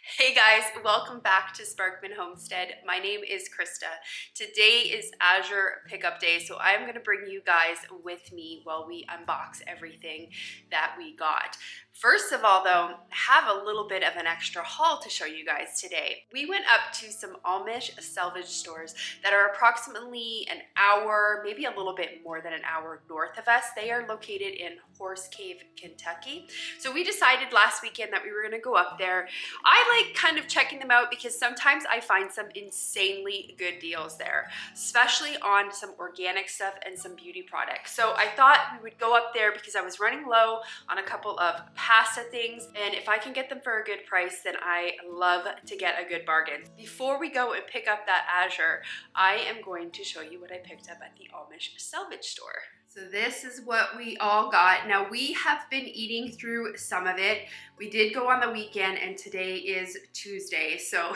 Hey guys, welcome back to Sparkman Homestead. My name is Krista. Today is Azure pickup day, so I'm going to bring you guys with me while we unbox everything that we got. First of all though, I have a little bit of an extra haul to show you guys today. We went up to some Amish salvage stores that are approximately an hour, maybe a little bit more than an hour north of us. They are located in Horse Cave, Kentucky. So we decided last weekend that we were going to go up there. I like kind of checking them out because sometimes I find some insanely good deals there, especially on some organic stuff and some beauty products. So I thought we would go up there because I was running low on a couple of pasta things, and if I can get them for a good price, then I love to get a good bargain. Before we go and pick up that Azure, I am going to show you what I picked up at the Amish salvage store. So this is what we all got. Now we have been eating through some of it. We did go on the weekend and today is Tuesday. So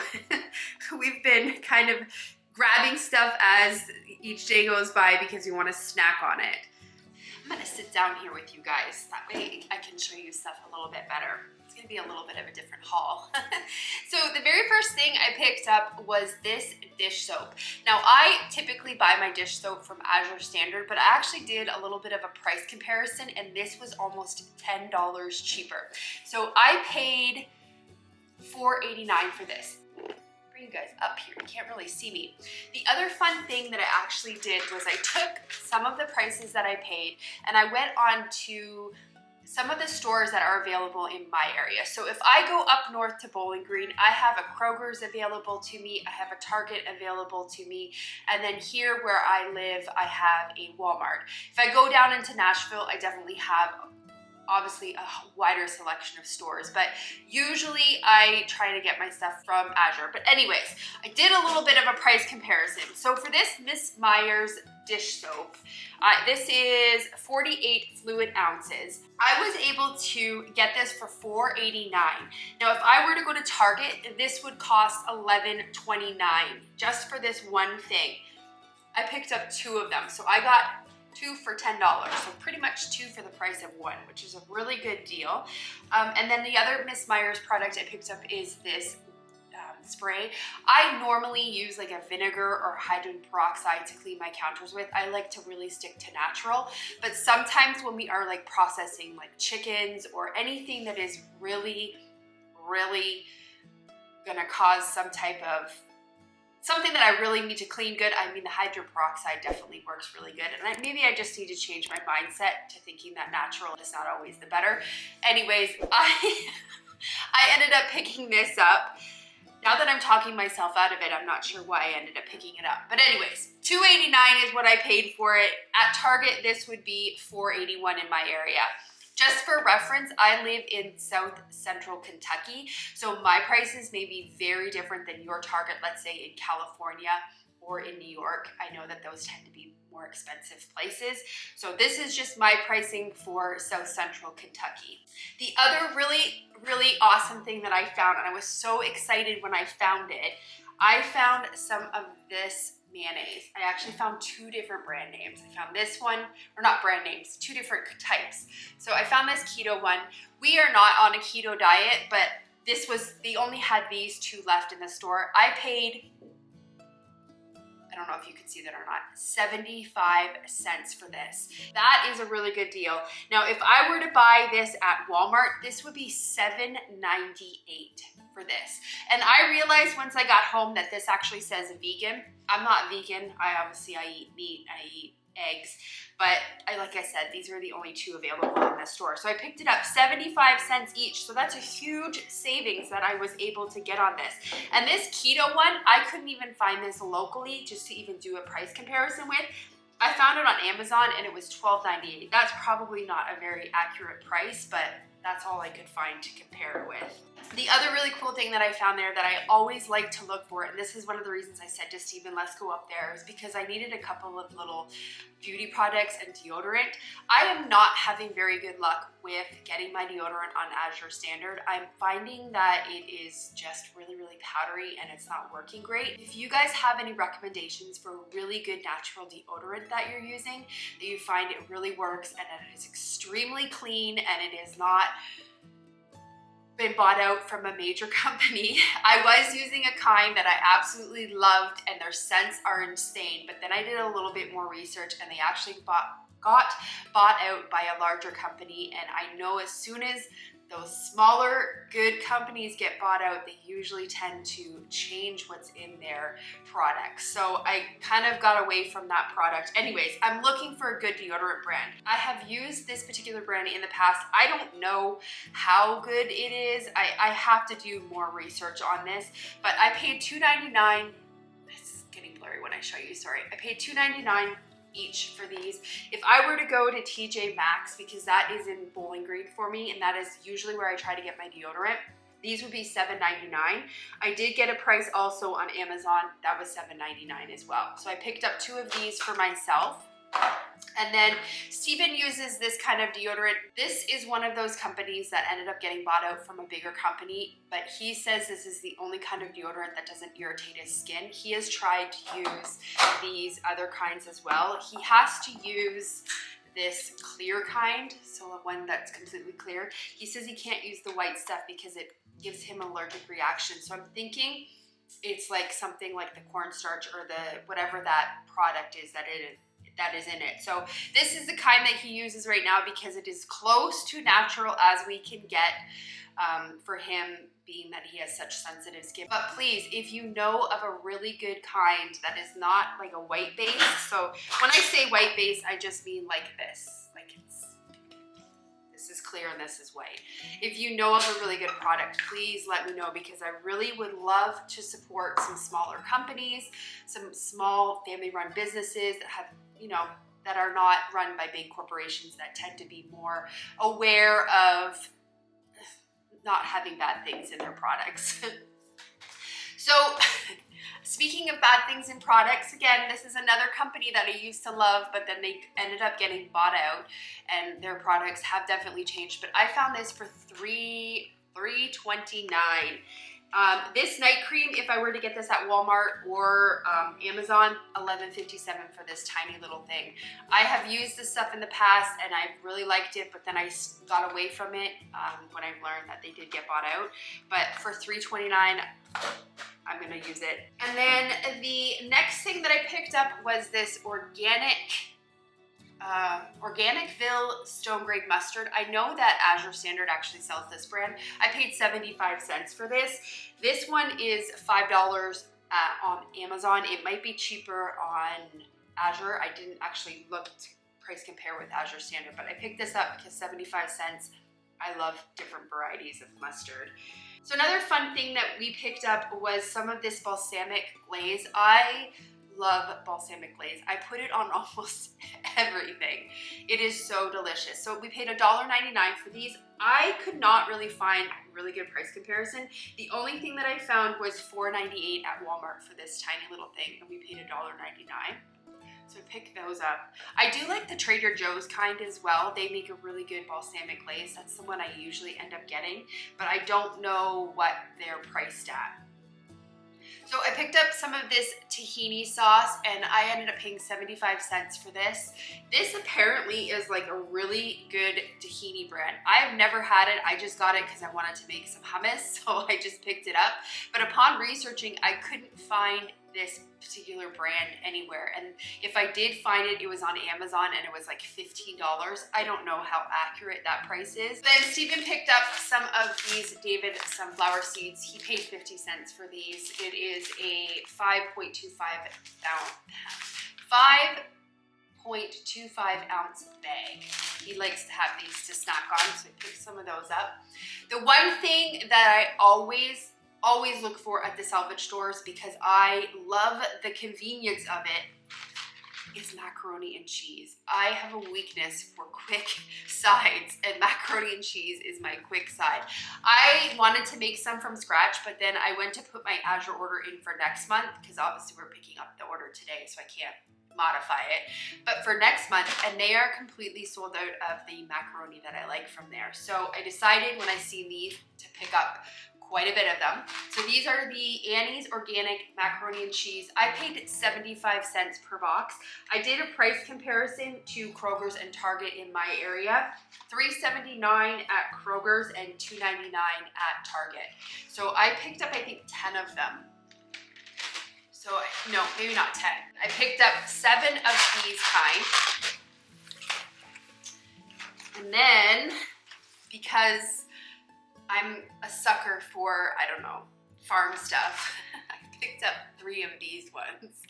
we've been kind of grabbing stuff as each day goes by because we want to snack on it. I'm gonna sit down here with you guys. That way I can show you stuff a little bit better. It's gonna be a little bit of a different haul. So the very first thing I picked up was this dish soap. Now I typically buy my dish soap from Azurestandard, but I actually did a little bit of a price comparison and this was almost $10 cheaper. So I paid $4.89 for this. Bring you guys up here, you can't really see me. The other fun thing that I actually did was I took some of the prices that I paid and I went on to some of the stores that are available in my area. So if I go up north to Bowling Green, I have a Kroger's available to me, I have a Target available to me, and then here where I live, I have a Walmart. If I go down into Nashville, I definitely have obviously a wider selection of stores, but usually I try to get my stuff from Azure. But anyways, I did a little bit of a price comparison. So for this Miss Meyer's dish soap, this is 48 fluid ounces. I was able to get this for $4.89. Now if I were to go to Target, this would cost $11.29 just for this one thing. I picked up two of them, so I got two for $10, so pretty much two for the price of one, which is a really good deal. And then the other Miss Meyer's product I picked up is this spray. I normally use like a vinegar or hydrogen peroxide to clean my counters with. I like to really stick to natural, but sometimes when we are like processing like chickens or anything that is really gonna cause some type of something that I really need to clean good, I mean the hydrogen peroxide definitely works really good, and maybe I just need to change my mindset to thinking that natural is not always the better. Anyways, I ended up picking this up. Now that I'm talking myself out of it, I'm not sure why I ended up picking it up. But anyways, $2.89 is what I paid for it. At Target, this would be $4.81 in my area. Just for reference, I live in South Central Kentucky, so my prices may be very different than your Target, let's say in California or in New York. I know that those tend to be more expensive places. So this is just my pricing for South Central Kentucky. The other really awesome thing that I found, and I was so excited when I found it, I found some of this mayonnaise. I actually found two different brand names. I found this one, or not brand names, two different types. So I found this keto one. We are not on a keto diet, but this was, they only had these two left in the store. I paid, I don't know if you can see that or not, 75 cents for this. That is a really good deal. Now, if I were to buy this at Walmart, this would be $7.98 for this. And I realized once I got home that this actually says vegan. I'm not vegan. I eat meat, I eat eggs, but like I said, these are the only two available in the store. So I picked it up 75 cents each. So that's a huge savings that I was able to get on this. And this keto one, I couldn't even find this locally just to even do a price comparison with. I found it on Amazon and it was $12.98. That's probably not a very accurate price, but that's all I could find to compare it with. The other really cool thing that I found there that I always like to look for, and this is one of the reasons I said to Stephen, let's go up there, is because I needed a couple of little beauty products and deodorant. I am not having very good luck with getting my deodorant on Azurestandard. I'm finding that it is just really powdery and it's not working great. If you guys have any recommendations for really good natural deodorant that you're using, that you find it really works and that it is extremely clean and it is not been bought out from a major company. I was using a kind that I absolutely loved and their scents are insane, but then I did a little bit more research and they actually got bought out by a larger company, and I know as soon as those smaller good companies get bought out, they usually tend to change what's in their products. So I kind of got away from that product. Anyways, I'm looking for a good deodorant brand. I have used this particular brand in the past. I don't know how good it is. I have to do more research on this, but I paid $2.99. This is getting blurry when I show you, sorry. I paid $2.99 each for these. If I were to go to TJ Maxx, because that is in Bowling Green for me, and that is usually where I try to get my deodorant, these would be $7.99. I did get a price also on Amazon that was $7.99 as well. So I picked up 2 of these for myself. And then Steven uses this kind of deodorant. This is one of those companies that ended up getting bought out from a bigger company, but he says this is the only kind of deodorant that doesn't irritate his skin. He has tried to use these other kinds as well. He has to use this clear kind, so the one that's completely clear. He says he can't use the white stuff because it gives him an allergic reaction. So I'm thinking it's like something like the cornstarch or the whatever that product is that is in it. So this is the kind that he uses right now because it is close to natural as we can get for him, being that he has such sensitive skin. But please, if you know of a really good kind that is not like a white base, so when I say white base, I just mean like this, like this is clear and this is white. If you know of a really good product, please let me know, because I really would love to support some smaller companies, some small family-run businesses that have, you know, that are not run by big corporations that tend to be more aware of not having bad things in their products. So speaking of bad things in products, again, this is another company that I used to love, but then they ended up getting bought out and their products have definitely changed. But I found this for $3.29. This night cream, if I were to get this at Walmart or Amazon, $11.57 for this tiny little thing. I have used this stuff in the past and I really liked it, but then I got away from it when I learned that they did get bought out. But for $3.29, I'm gonna use it. And then the next thing that I picked up was this Organicville Stone Grade Mustard. I know that Azurestandard actually sells this brand. I paid 75 cents for this. This one is $5 on Amazon. It might be cheaper on Azure. I didn't actually look to price compare with Azurestandard, but I picked this up because 75 cents. I love different varieties of mustard. So another fun thing that we picked up was some of this balsamic glaze. I love balsamic glaze. I put it on almost everything. It is so delicious. So we paid $1.99 for these. I could not really find a really good price comparison. The only thing that I found was $4.98 at Walmart for this tiny little thing, and we paid $1.99. So pick those up. I do like the Trader Joe's kind as well. They make a really good balsamic glaze. That's the one I usually end up getting, but I don't know what they're priced at. So I picked up some of this tahini sauce and I ended up paying 75 cents for this. This apparently is like a really good tahini brand. I have never had it. I just got it because I wanted to make some hummus, so I just picked it up. But upon researching, I couldn't find this particular brand anywhere. And if I did find it, it was on Amazon and it was like $15. I don't know how accurate that price is. Then Steven picked up some of these David sunflower seeds. He paid 50 cents for these. It is a 5.25 ounce bag. He likes to have these to snack on, so I picked some of those up. The one thing that I always look for at the salvage stores, because I love the convenience of it, is macaroni and cheese. I have a weakness for quick sides, and macaroni and cheese is my quick side. I wanted to make some from scratch, but then I went to put my Azure order in for next month, because obviously we're picking up the order today, so I can't modify it, but for next month, and they are completely sold out of the macaroni that I like from there. So I decided when I see these to pick up quite a bit of them. So these are the Annie's Organic Macaroni and Cheese. I paid 75 cents per box. I did a price comparison to Kroger's and Target in my area. $3.79 at Kroger's and $2.99 at Target. So I picked up, I think, 10 of them. So, no, maybe not 10. I picked up 7 of these kind. And then, because I'm a sucker for, I don't know, farm stuff, I picked up 3 of these ones.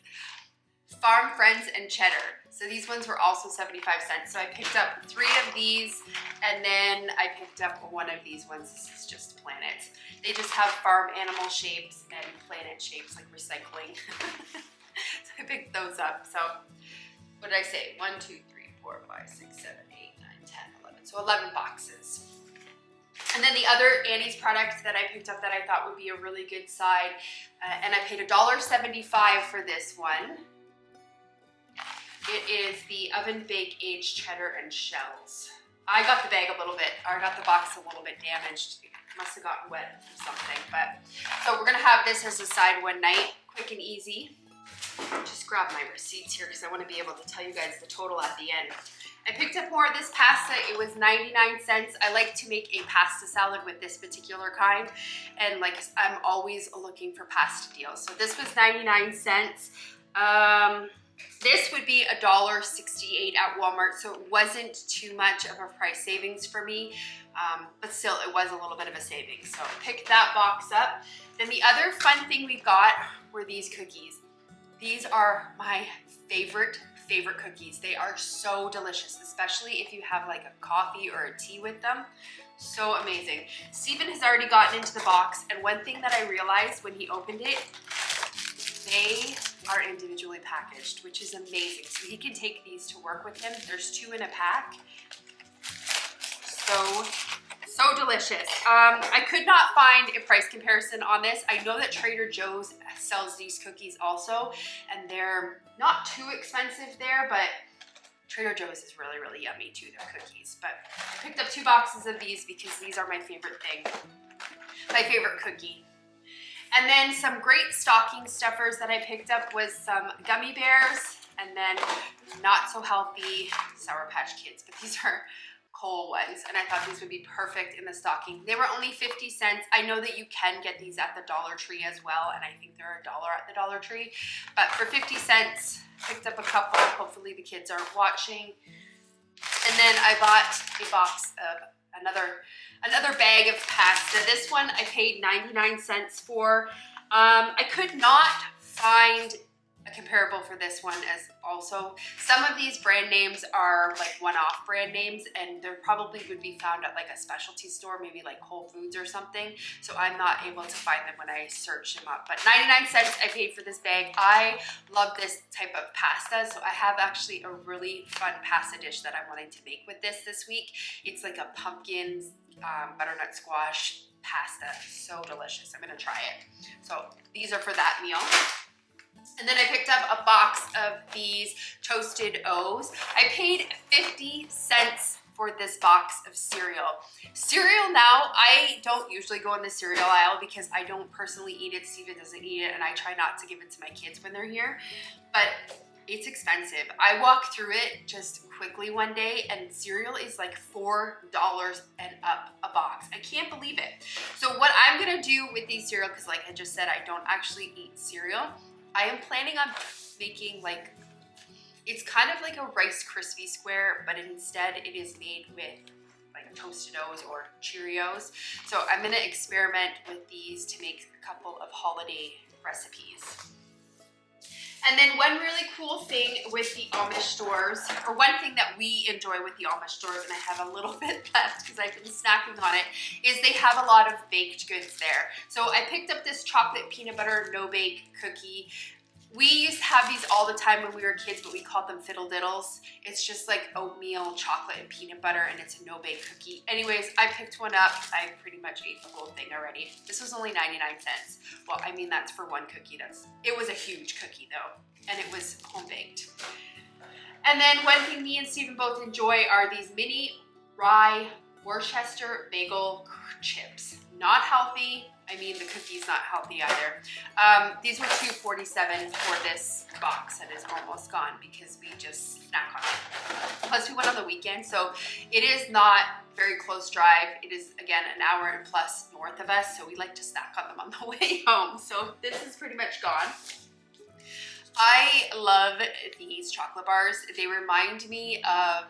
Farm Friends and Cheddar. So these ones were also 75 cents. So I picked up 3 of these, and then I picked up 1 of these ones. This is just planets. They just have farm animal shapes and planet shapes, like recycling. So I picked those up. So what did I say? 1, 2, 3, 4, 5, 6, 7, 8, 9, 10, 11. So 11 boxes. And then the other Annie's product that I picked up that I thought would be a really good side, and I paid $1.75 for this one. It is the oven baked aged cheddar and shells. I got the bag a little bit, or I got the box a little bit damaged. It must have gotten wet or something. But so we're gonna have this as a side one night, quick and easy. Just grab my receipts here because I want to be able to tell you guys the total at the end. I picked up more of this pasta. It was 99 cents. I like to make a pasta salad with this particular kind, and like I'm always looking for pasta deals. So this was 99 cents. This would be $1.68 at Walmart, so it wasn't too much of a price savings for me, but still it was a little bit of a savings. So I picked that box up. Then the other fun thing we got were these cookies. These are my favorite cookies. They are so delicious, especially if you have like a coffee or a tea with them. So amazing. Steven has already gotten into the box, and one thing that I realized when he opened it, they are individually packaged, which is amazing. So he can take these to work with him. There's 2 in a pack. So delicious. I could not find a price comparison on this. I know that Trader Joe's sells these cookies also, and they're not too expensive there, but Trader Joe's is really, really yummy too, their cookies. But I picked up 2 boxes of these because these are my favorite thing, my favorite cookie. And then some great stocking stuffers that I picked up was some gummy bears, and then not so healthy Sour Patch Kids, but these are Cole ones, and I thought these would be perfect in the stocking. They were only 50 cents. I know that you can get these at the Dollar Tree as well, and I think they're $1 at the Dollar Tree, but for 50 cents, picked up a couple. Hopefully the kids aren't watching. And then I bought a box of another bag of pasta. This one I paid 99 cents for. I could not find a comparable for this one as also. Some of these brand names are like one-off brand names, and they probably would be found at like a specialty store, maybe like Whole Foods or something. So I'm not able to find them when I search them up. But 99 cents I paid for this bag. I love this type of pasta, so I have actually a really fun pasta dish that I'm wanting to make with this week. It's like a pumpkin butternut squash pasta. So delicious. I'm gonna try it. So these are for that meal. And then I picked up a box of these toasted O's. I paid 50 cents for this box of cereal. Cereal now, I don't usually go in the cereal aisle because I don't personally eat it. Steven doesn't eat it, and I try not to give it to my kids when they're here. But it's expensive. I walked through it just quickly one day, and cereal is like $4 and up a box. I can't believe it. So what I'm gonna do with these cereal, because like I just said, I don't actually eat cereal, I am planning on making like, it's kind of like a Rice Krispie square, but instead it is made with like Toasted O's or Cheerios. So I'm gonna experiment with these to make a couple of holiday recipes. And then one really cool thing with the Amish stores, or one thing that we enjoy with the Amish stores, and I have a little bit left because I've been snacking on it, is they have a lot of baked goods there. So I picked up this chocolate peanut butter no-bake cookie. We used to have these all the time when we were kids, but we called them fiddle diddles. It's just like oatmeal, chocolate, and peanut butter, and it's a no-bake cookie. Anyways, I picked one up. I pretty much ate the whole thing already. This was only 99 cents. Well, I mean, that's for one cookie. It was a huge cookie though, and it was home-baked. And then one thing me and Steven both enjoy are these mini rye Worcester bagel chips. Not healthy, I mean, the cookie's not healthy either. These were $2.47 for this box that is almost gone because we just snack on it. Plus we went on the weekend, so it is not very close drive. It is, again, an hour and plus north of us, so we like to snack on them on the way home. So this is pretty much gone. I love these chocolate bars. They remind me of,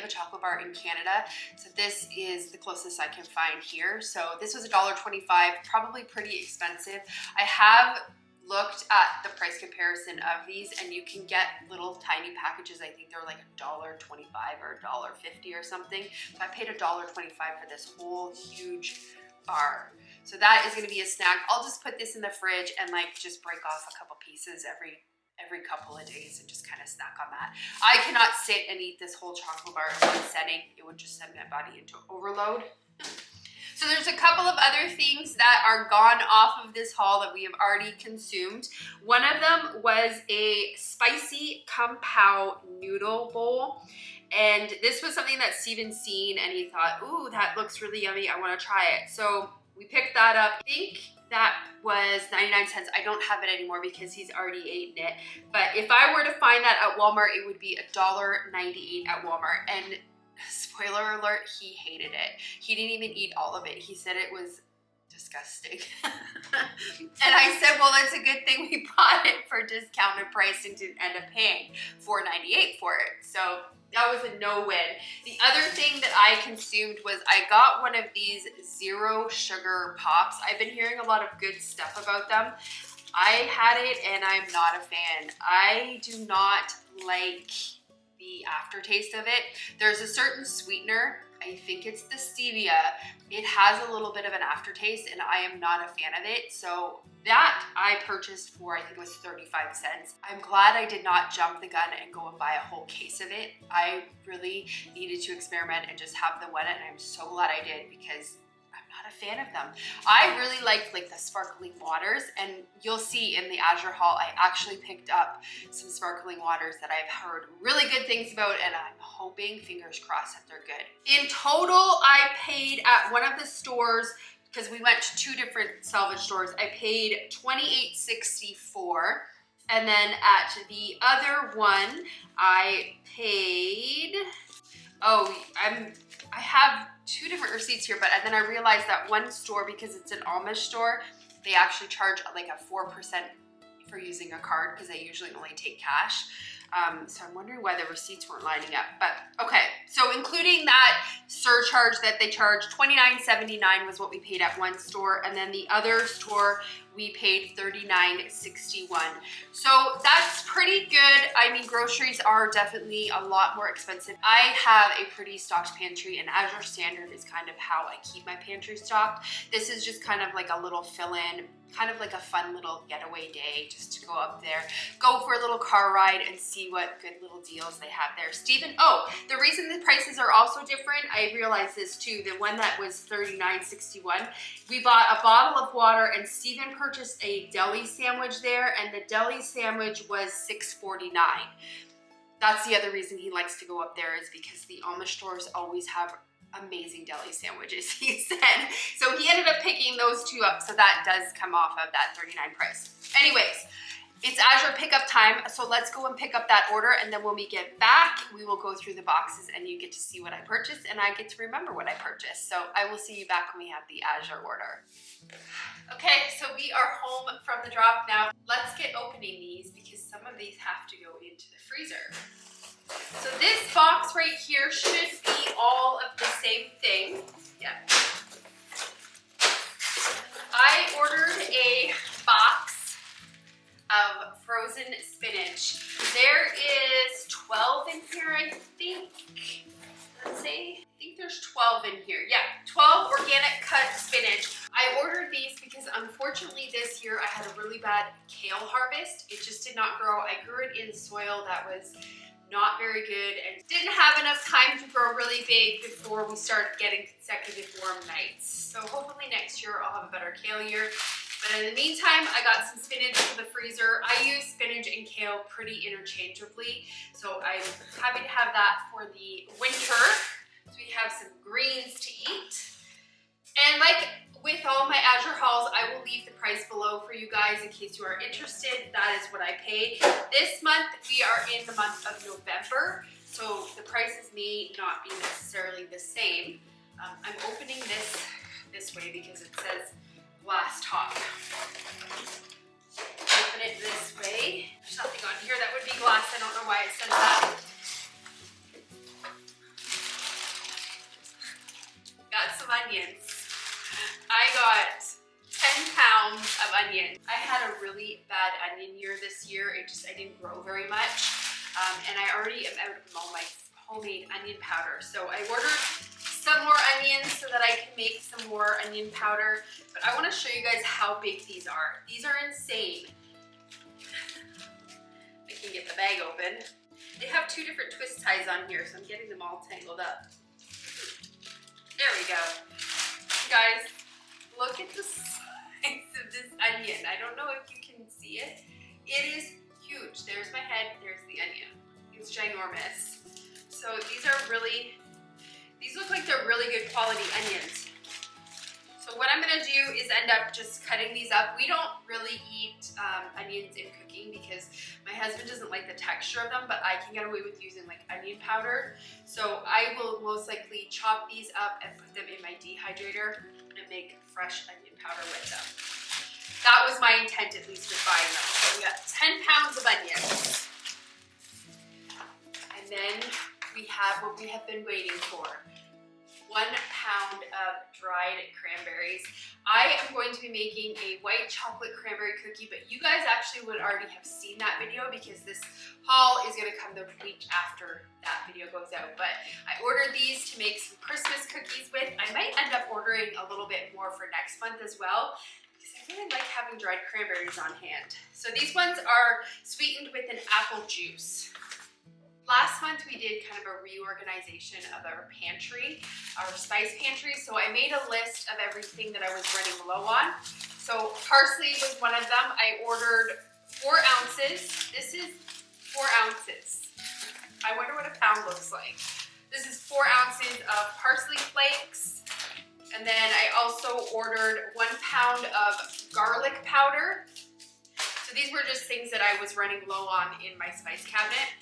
a chocolate bar in Canada. So this is the closest I can find here. So this was $1.25, probably pretty expensive. I have looked at the price comparison of these, and you can get little tiny packages. I think they're like $1.25 or $1.50 or something. So I paid $1.25 for this whole huge bar. So that is going to be a snack. I'll just put this in the fridge and like just break off a couple pieces every couple of days and just kind of snack on that. I cannot sit and eat this whole chocolate bar in one setting. It would just send my body into overload. So there's a couple of other things that are gone off of this haul that we have already consumed. One of them was a spicy kung pao noodle bowl. And this was something that Steven seen and he thought, ooh, that looks really yummy. I want to try it. So we picked that up. I think that was 99 cents. I don't have it anymore because he's already eaten it. But if I were to find that at Walmart, it would be $1.98 at Walmart. And spoiler alert, he hated it. He didn't even eat all of it. He said it was disgusting. And I said, well, it's a good thing we bought it for discounted price and didn't end up paying $4.98 for it. So that was a no-win. The other thing that I consumed was I got one of these zero sugar pops. I've been hearing a lot of good stuff about them. I had it and I'm not a fan. I do not like the aftertaste of it. There's a certain sweetener, I think it's the stevia. It has a little bit of an aftertaste and I am not a fan of it. So that I purchased for, I think it was 35 cents. I'm glad I did not jump the gun and go and buy a whole case of it. I really needed to experiment and just have the one, and I'm so glad I did because I'm not a fan of them. I really like the sparkling waters, and you'll see in the Azure haul, I actually picked up some sparkling waters that I've heard really good things about, and I'm hoping, fingers crossed, that they're good. In total, I paid at one of the stores, because we went to two different salvage stores, I paid $28.64. And then at the other one, I paid, I have two different receipts here, but then I realized that one store, because it's an Amish store, they actually charge like a 4% for using a card because they usually only take cash. So I'm wondering why the receipts weren't lining up, but okay. So including that surcharge that they charged, $29.79 was what we paid at one store, and then the other store we paid $39.61. So that's pretty good. I mean, groceries are definitely a lot more expensive. I have a pretty stocked pantry, and Azurestandard is kind of how I keep my pantry stocked. This is just kind of like a little fill-in, kind of like a fun little getaway day, just to go up there, go for a little car ride and see what good little deals they have there. Steven, the reason the prices are also different, I realized this too, the one that was $39.61, we bought a bottle of water and Steven purchased a deli sandwich there, and the deli sandwich was $6.49. That's the other reason he likes to go up there, is because the Amish stores always have amazing deli sandwiches, he said. So he ended up picking those two up, so that does come off of that $39 price. Anyways, it's Azure pickup time, so let's go and pick up that order, and then when we get back, we will go through the boxes and you get to see what I purchased, and I get to remember what I purchased. So I will see you back when we have the Azure order. Okay, so we are home from the drop now. Let's get opening these because some of these have to go into the freezer. So this box right here should be all of the same thing. Yep. I ordered a box of frozen spinach. There is 12 in here, I think. Let's see. I think there's 12 in here. Yeah, 12 organic cut spinach. I ordered these because unfortunately this year I had a really bad kale harvest. It just did not grow. I grew it in soil that was not very good and didn't have enough time to grow really big before we started getting consecutive warm nights. So hopefully next year I'll have a better kale year. But in the meantime, I got some spinach in the freezer. I use spinach and kale pretty interchangeably, so I'm happy to have that for the winter. So we have some greens to eat. And like with all my Azure hauls, I will leave the price below for you guys in case you are interested. That is what I paid. This month, we are in the month of November, so the prices may not be necessarily the same. I'm opening this way because it says glass top. Open it this way. There's nothing on here that would be glass. I don't know why it says that. Got some onions. I got 10 pounds of onions. I had a really bad onion year this year. I didn't grow very much. And I already am out of all my homemade onion powder. So I ordered some more onions so that I can make some more onion powder. But I want to show you guys how big these are. These are insane. I can get the bag open. They have two different twist ties on here, so I'm getting them all tangled up. There we go. Guys, look at the size of this onion. I don't know if you can see it. It is huge. There's my head, there's the onion. It's ginormous. So these look like they're really good quality onions. So what I'm gonna do is end up just cutting these up. We don't really eat onions in cooking because my husband doesn't like the texture of them, but I can get away with using like onion powder. So I will most likely chop these up and put them in my dehydrator and make fresh onion powder with them. That was my intent, at least with buying them. So we got 10 pounds of onions. And then we have what we have been waiting for. 1 pound of dried cranberries. I am going to be making a white chocolate cranberry cookie, but you guys actually would already have seen that video because this haul is gonna come the week after that video goes out. But I ordered these to make some Christmas cookies with. I might end up ordering a little bit more for next month as well, because I really like having dried cranberries on hand. So these ones are sweetened with an apple juice. Last month we did kind of a reorganization of our pantry, our spice pantry. So I made a list of everything that I was running low on. So parsley was one of them. I ordered 4 ounces. This is 4 ounces. I wonder what a pound looks like. This is 4 ounces of parsley flakes. And then I also ordered 1 pound of garlic powder. So these were just things that I was running low on in my spice cabinet.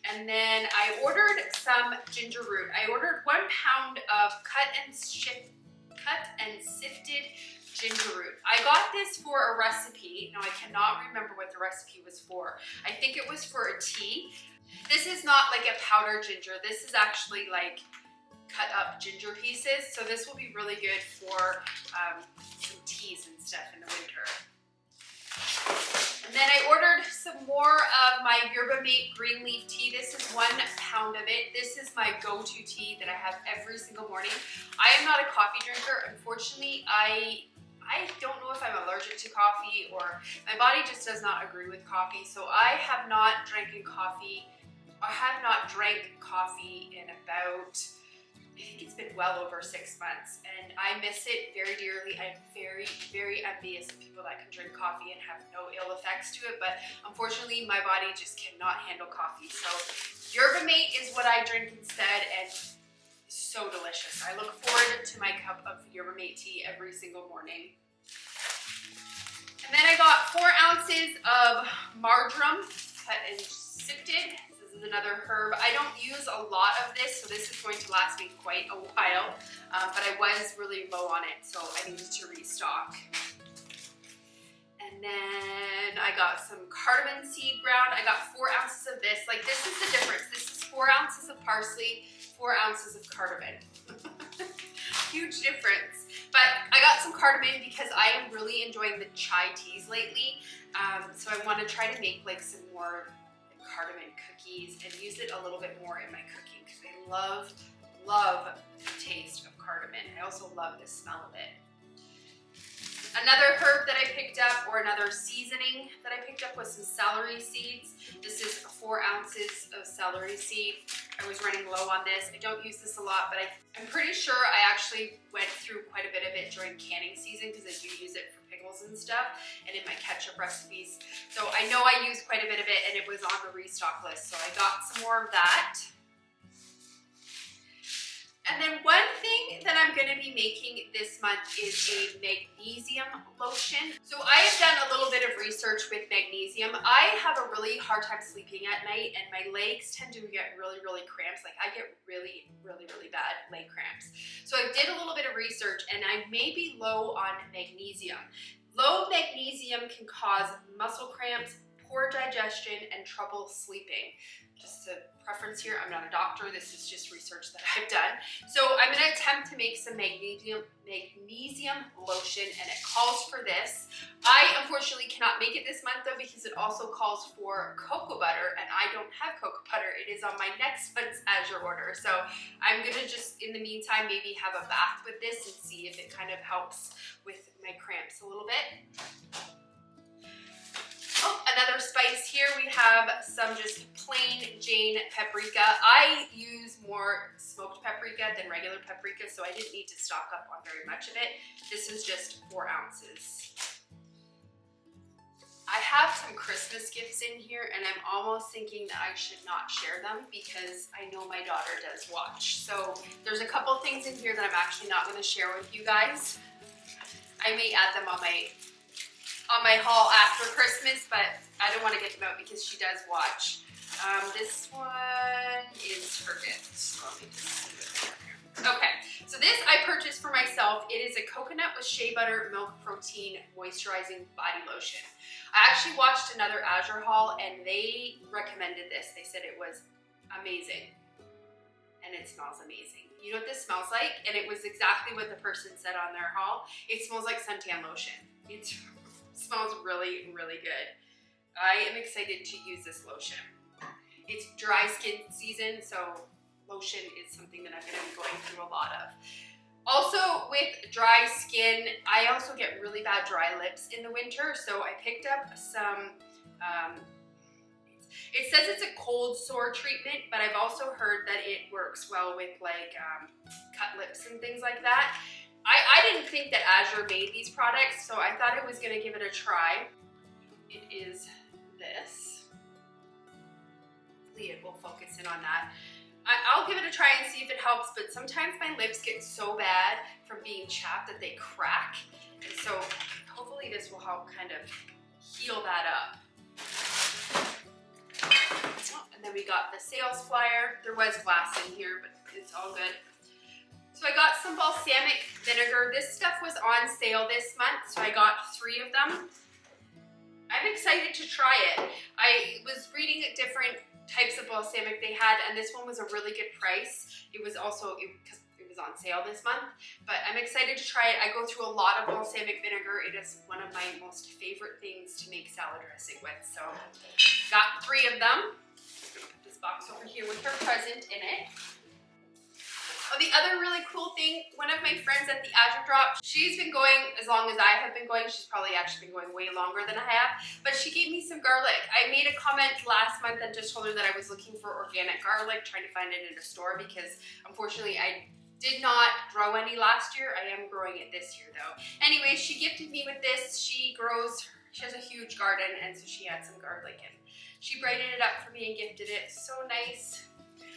And then I ordered some ginger root. I ordered 1 pound of cut and sifted ginger root. I got this for a recipe. Now I cannot remember what the recipe was for. I think it was for a tea. This is not like a powdered ginger. This is actually like cut up ginger pieces. So this will be really good for some teas and stuff in the winter. And then I ordered some more of my Yerba Mate green leaf tea. This is 1 pound of it. This is my go-to tea that I have every single morning. I am not a coffee drinker. Unfortunately, I don't know if I'm allergic to coffee or my body just does not agree with coffee. So I have not drank coffee in about, I think it's been well over 6 months, and I miss it very dearly. I'm very, very envious of people that can drink coffee and have no ill effects to it, but unfortunately my body just cannot handle coffee. So Yerba Mate is what I drink instead, and it's so delicious. I look forward to my cup of Yerba Mate tea every single morning. And then I got 4 ounces of marjoram cut and sifted. This is another herb. I don't use a lot of this, so this is going to last me quite a while, but I was really low on it, so I needed to restock. And then I got some cardamom seed ground. I got 4 ounces of this. Like, this is the difference. This is 4 ounces of parsley, 4 ounces of cardamom. Huge difference. But I got some cardamom because I am really enjoying the chai teas lately. So I want to try to make like some more cardamom cookies and use it a little bit more in my cooking because I love the taste of cardamom. I also love the smell of it. Another herb that I picked up, or another seasoning that I picked up, was some celery seeds. This is 4 ounces of celery seed. I was running low on this. I don't use this a lot, but I'm pretty sure I actually went through quite a bit of it during canning season because I do use it for pickles and stuff and in my ketchup recipes. So I know I used quite a bit of it and it was on the restock list. So I got some more of that. And then one thing that I'm going to be making this month is a magnesium lotion. So I have done a little bit of research with magnesium. I have a really hard time sleeping at night, and my legs tend to get really cramps. Like I get really bad leg cramps. So I did a little bit of research, and I may be low on magnesium. Low magnesium can cause muscle cramps, poor digestion, and trouble sleeping. Just a preference here, I'm not a doctor, this is just research that I've done. So I'm gonna attempt to make some magnesium lotion, and it calls for this. I unfortunately cannot make it this month though, because it also calls for cocoa butter, and I don't have cocoa butter. It is on my next month's Azure order. So I'm gonna just, in the meantime, maybe have a bath with this and see if it kind of helps with my cramps a little bit. Oh, another spice here. We have some just plain Jane paprika. I use more smoked paprika than regular paprika, so I didn't need to stock up on very much of it. This is just 4 ounces. I have some Christmas gifts in here, and I'm almost thinking that I should not share them because I know my daughter does watch. So there's a couple things in here that I'm actually not going to share with you guys. I may add them on my haul after Christmas, but I don't want to get them out because she does watch. This one is her gift. So let me just see what they are here. Okay, so this I purchased for myself. It is a coconut with shea butter, milk protein, moisturizing body lotion. I actually watched another Azure haul, and they recommended this. They said it was amazing, and it smells amazing. You know what this smells like? And it was exactly what the person said on their haul. It smells like suntan lotion. It smells really good. I am excited to use this lotion. It's dry skin season, so lotion is something that I'm going to be going through a lot of. Also, with dry skin, I also get really bad dry lips in the winter, so I picked up some, it says it's a cold sore treatment, but I've also heard that it works well with like cut lips and things like that. I didn't think that Azure made these products, so I thought I was going to give it a try. It is this. Hopefully it will focus in on that. I'll give it a try and see if it helps, but sometimes my lips get so bad from being chapped that they crack. And so hopefully this will help kind of heal that up. Oh, and then we got the sales flyer. There was glass in here, but it's all good. So I got some balsamic vinegar. This stuff was on sale this month, so I got 3 of them. I'm excited to try it. I was reading different types of balsamic they had, and this one was a really good price. It was also, because it was on sale this month, but I'm excited to try it. I go through a lot of balsamic vinegar. It is one of my most favorite things to make salad dressing with. So got 3 of them. I'm gonna put this box over here with her present in it. Oh, the other really cool thing, one of my friends at the Azure Drop, she's been going as long as I have been going. She's probably actually been going way longer than I have, but she gave me some garlic. I made a comment last month and just told her that I was looking for organic garlic, trying to find it in a store because unfortunately I did not grow any last year. I am growing it this year though. Anyway, she gifted me with this. She has a huge garden, and so she had some garlic and she brightened it up for me and gifted it. So nice.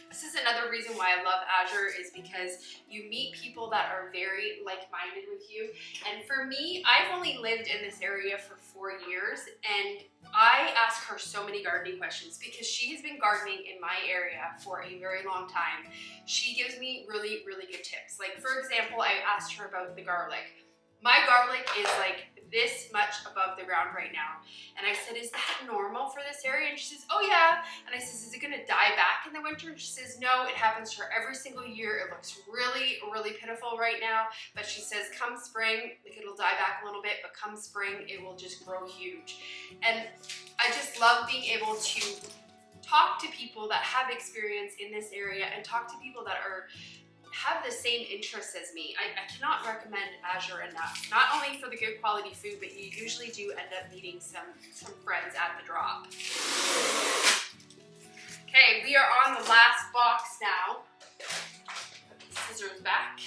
This is another reason why I love Azure, is because you meet people that are very like-minded with you. And for me, I've only lived in this area for 4 years, and I ask her so many gardening questions because she has been gardening in my area for a very long time. She gives me really good tips. Like, for example, I asked her about the garlic. My garlic is like this much above the ground right now. And I said, is that normal for this area? And she says, oh yeah. And I says, is it gonna die back in the winter? And she says, no, it happens to her every single year. It looks really pitiful right now. But she says, come spring, like it'll die back a little bit, but come spring, it will just grow huge. And I just love being able to talk to people that have experience in this area and talk to people that have the same interests as me. I cannot recommend Azure enough. Not only for the good quality food, but you usually do end up meeting some friends at the drop. Okay, we are on the last box now. Put the scissors back.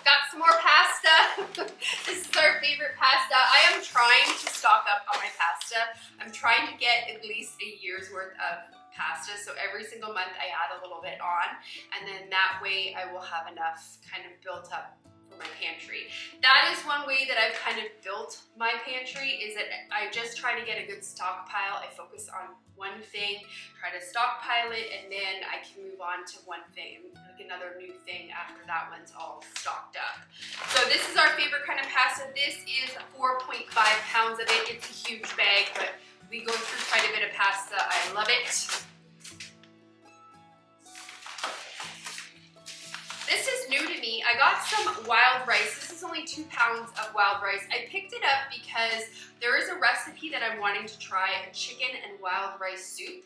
Got some more pasta. This is our favorite pasta. I am trying to stock up on my pasta pasta. I'm trying to get at least a year's worth of pasta, so every single month I add a little bit on, and then that way I will have enough kind of built up for my pantry. That is one way that I've kind of built my pantry, is that I just try to get a good stockpile. I focus on one thing, try to stockpile it, and then I can move on to one thing, like another new thing after that one's all stocked up. So this is our favorite kind of pasta. This is 4.5 pounds of it. It's a huge bag, but we go through quite a bit of pasta. I love it. This is new to me. I got some wild rice. This is only 2 pounds of wild rice. I picked it up because there is a recipe that I'm wanting to try, a chicken and wild rice soup.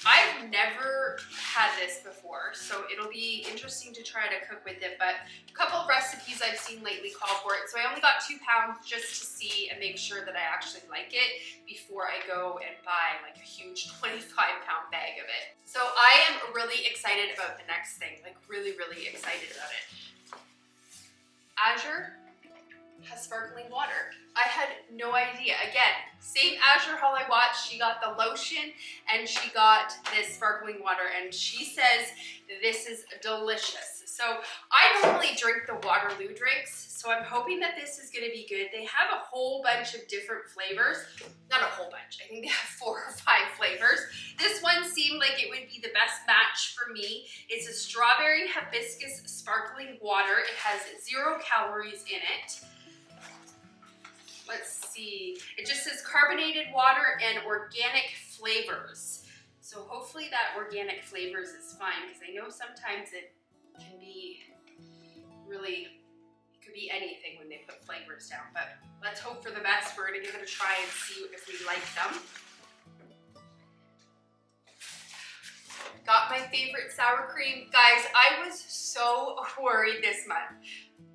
I've never had this before, so it'll be interesting to try to cook with it, but a couple of recipes I've seen lately call for it, so I only got 2 pounds just to see and make sure that I actually like it before I go and buy like a huge 25-pound bag of it. So I am really excited about the next thing, like really, really excited about it. Azure has sparkling water. I had no idea. Again, same Azure haul I watched. She got the lotion and she got this sparkling water, and she says this is delicious. So I normally drink the Waterloo drinks, so I'm hoping that this is gonna be good. They have a whole bunch of different flavors. Not a whole bunch, I think they have 4 or 5 flavors. This one seemed like it would be the best match for me. It's a strawberry hibiscus sparkling water. It has 0 calories in it. Let's see, it just says carbonated water and organic flavors. So hopefully that organic flavors is fine, because I know sometimes it can be really, it could be anything when they put flavors down, but let's hope for the best. We're gonna give it a try and see if we like them. Got my favorite sour cream. Guys, I was so worried this month.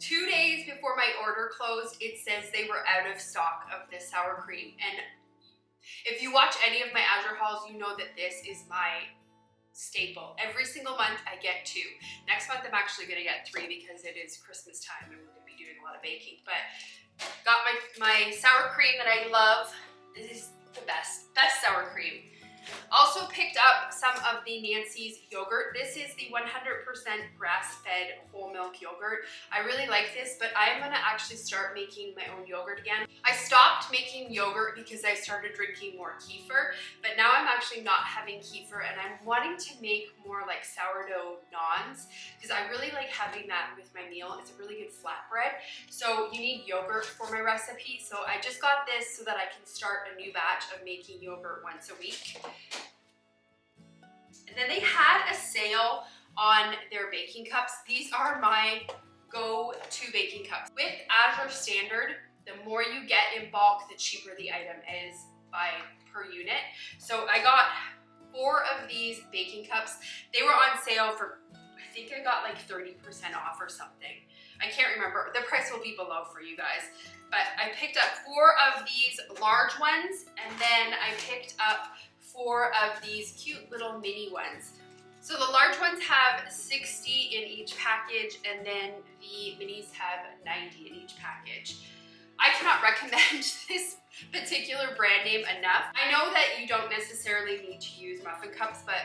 2 days before my order closed, it says they were out of stock of this sour cream. And if you watch any of my Azure hauls, you know that this is my staple. Every single month I get 2. Next month I'm actually gonna get 3 because it is Christmas time and we're gonna be doing a lot of baking. But got my sour cream that I love. This is the best sour cream. Also picked up some of the Nancy's yogurt. This is the 100% grass-fed whole milk yogurt. I really like this, but I am gonna actually start making my own yogurt again. I stopped making yogurt because I started drinking more kefir, but now I'm actually not having kefir, and I'm wanting to make more like sourdough naans because I really like having that with my meal. It's a really good flatbread. So you need yogurt for my recipe. So I just got this so that I can start a new batch of making yogurt once a week. And then they had a sale on their baking cups. These are my go-to baking cups. With Azurestandard, the more you get in bulk, the cheaper the item is by per unit. So I got 4 of these baking cups. They were on sale for, I think I got like 30% off or something. I can't remember. The price will be below for you guys. But I picked up 4 of these large ones, and then I picked up 4 of these cute little mini ones. So the large ones have 60 in each package, and then the minis have 90 in each package. I cannot recommend this particular brand name enough. I know that you don't necessarily need to use muffin cups, but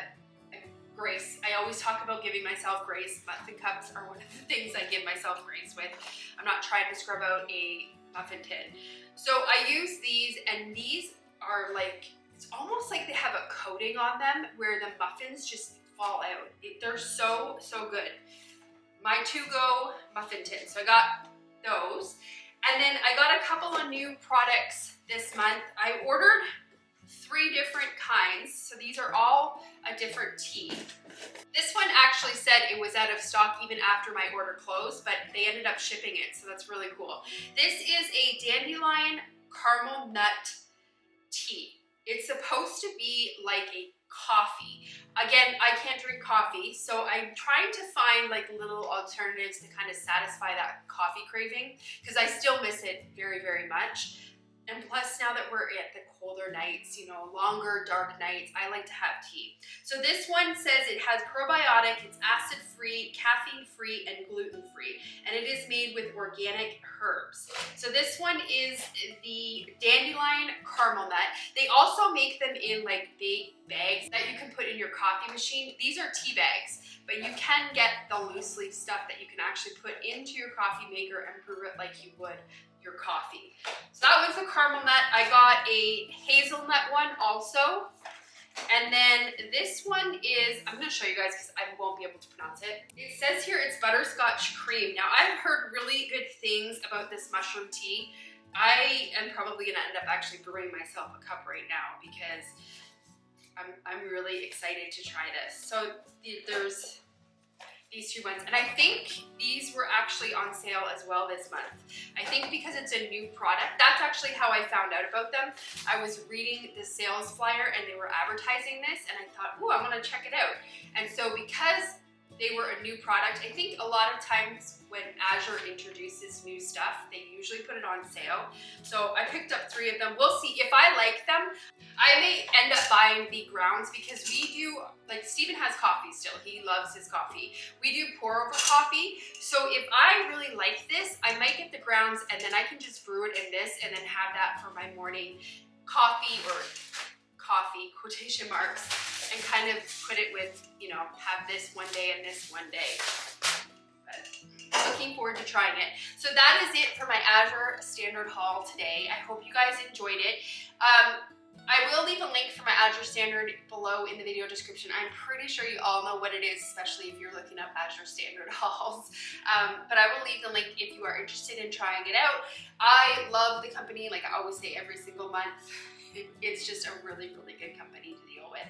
grace. I always talk about giving myself grace. Muffin cups are one of the things I give myself grace with. I'm not trying to scrub out a muffin tin. So I use these, and these are like, it's almost like they have a coating on them where the muffins just fall out. They're so, so good. My to-go muffin tin. So I got those. And then I got a couple of new products this month. I ordered 3 different kinds. So these are all a different tea. This one actually said it was out of stock even after my order closed, but they ended up shipping it, so that's really cool. This is a dandelion caramel nut tea. It's supposed to be like a coffee. Again, I can't drink coffee, so I'm trying to find like little alternatives to kind of satisfy that coffee craving, because I still miss it very, very much. And plus, now that we're at the colder nights, you know, longer, dark nights, I like to have tea. So this one says it has probiotic, it's acid-free, caffeine-free, and gluten-free. And it is made with organic herbs. So this one is the dandelion caramel nut. They also make them in like big bags that you can put in your coffee machine. These are tea bags, but you can get the loose leaf stuff that you can actually put into your coffee maker and brew it like you would your coffee. So that was the caramel nut. I got a hazelnut one also. And then this one is, I'm going to show you guys because I won't be able to pronounce it. It says here it's butterscotch cream. Now I've heard really good things about this mushroom tea. I am probably going to end up actually brewing myself a cup right now because I'm really excited to try this. So there's these two ones, and I think these were actually on sale as well this month. I think because it's a new product. That's actually how I found out about them. I was reading the sales flyer and they were advertising this, and I thought, ooh, I'm gonna check it out. And so because they were a new product, I think a lot of times when Azure introduces new stuff, they usually put it on sale. So I picked up 3 of them. We'll see if I like them. I may end up buying the grounds because we do, like Steven has coffee still. He loves his coffee. We do pour over coffee. So if I really like this, I might get the grounds and then I can just brew it in this and then have that for my morning coffee, or coffee, quotation marks, and kind of put it with, you know, have this one day and this one day. But looking forward to trying it. So that is it for my Azurestandard haul today. I hope you guys enjoyed it. I will leave a link for my Azurestandard below in the video description. I'm pretty sure you all know what it is, especially if you're looking up Azurestandard hauls. But I will leave the link if you are interested in trying it out. I love the company, like I always say every single month. It's just a really, really good company to deal with.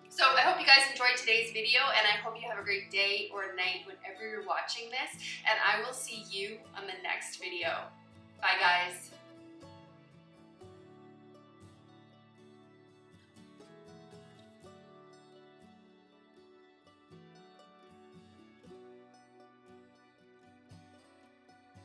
So I hope you guys enjoyed today's video, and I hope you have a great day or night whenever you're watching this, and I will see you on the next video. Bye guys.